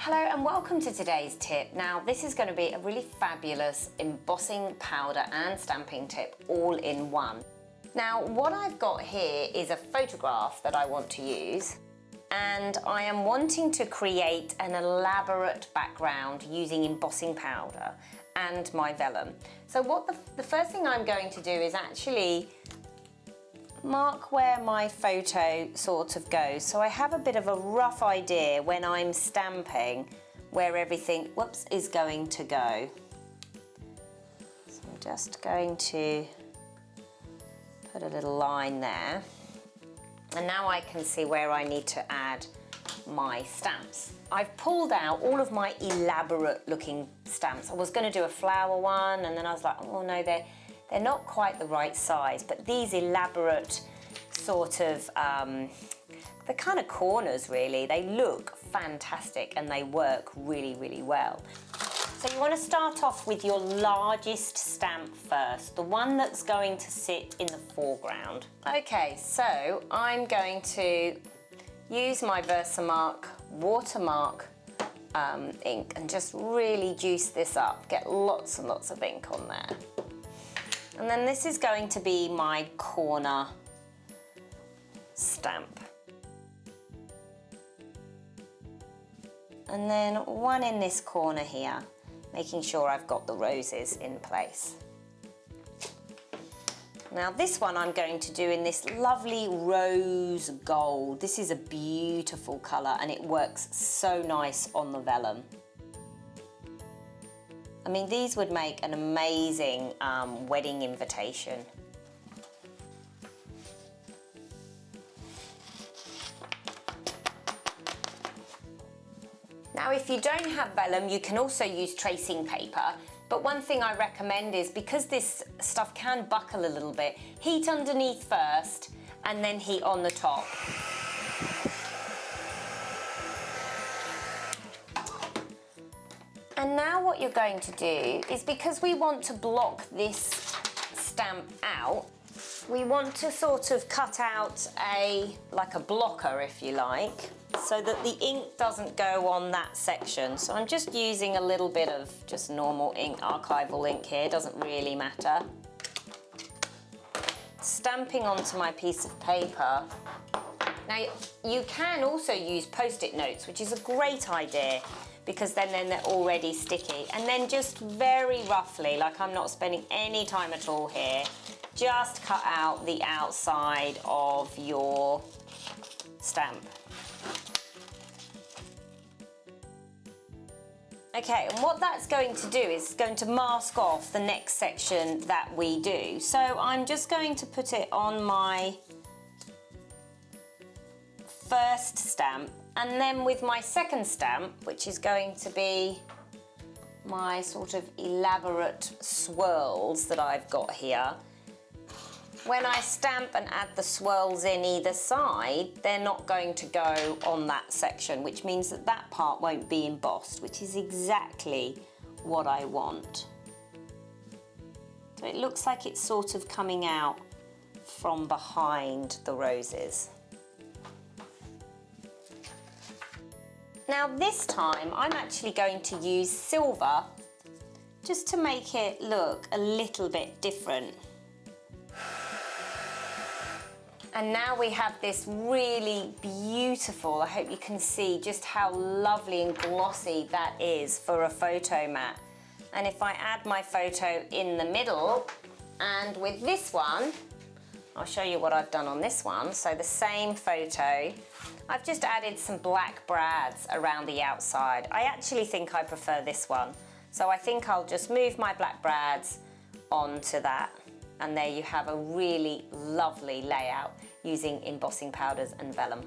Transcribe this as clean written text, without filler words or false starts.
Hello and welcome to today's tip. Now this is going to be a really fabulous embossing powder and stamping tip all in one. Now what I've got here is a photograph that I want to use, and I am wanting to create an elaborate background using embossing powder and my vellum. So what the first thing I'm going to do is actually mark where my photo sort of goes, so I have a bit of a rough idea when I'm stamping where everything, is going to go. So I'm just going to put a little line there, and now I can see where I need to add my stamps. I've pulled out all of my elaborate looking stamps. I was going to do a flower one, and then I was like, oh no, they're not quite the right size, but these elaborate sort of, the kind of corners really, they look fantastic and they work really, really well. So you want to start off with your largest stamp first, the one that's going to sit in the foreground. Okay, so I'm going to use my Versamark watermark ink and just really juice this up, get lots and lots of ink on there. And then this is going to be my corner stamp. And then one in this corner here, making sure I've got the roses in place. Now this one I'm going to do in this lovely rose gold. This is a beautiful colour and it works so nice on the vellum. I mean, these would make an amazing wedding invitation. Now, if you don't have vellum, you can also use tracing paper. But one thing I recommend is, because this stuff can buckle a little bit, heat underneath first and then heat on the top. And now what you're going to do is, because we want to block this stamp out, we want to sort of cut out like a blocker, if you like, so that the ink doesn't go on that section. So I'm just using a little bit of just normal ink, archival ink here, doesn't really matter. Stamping onto my piece of paper. Now you can also use post-it notes, which is a great idea, because then they're already sticky. And then just very roughly, like I'm not spending any time at all here, just cut out the outside of your stamp. Okay, and what that's going to do is going to mask off the next section that we do. So I'm just going to put it on my first stamp, and then with my second stamp, which is going to be my sort of elaborate swirls that I've got here, when I stamp and add the swirls in either side, they're not going to go on that section, which means that that part won't be embossed, which is exactly what I want. So it looks like it's sort of coming out from behind the roses. Now this time I'm actually going to use silver just to make it look a little bit different. And now we have this really beautiful, I hope you can see just how lovely and glossy that is for a photo mat. And if I add my photo in the middle, and with this one, I'll show you what I've done on this one. So the same photo, I've just added some black brads around the outside. I actually think I prefer this one. So I think I'll just move my black brads onto that. And there you have a really lovely layout using embossing powders and vellum.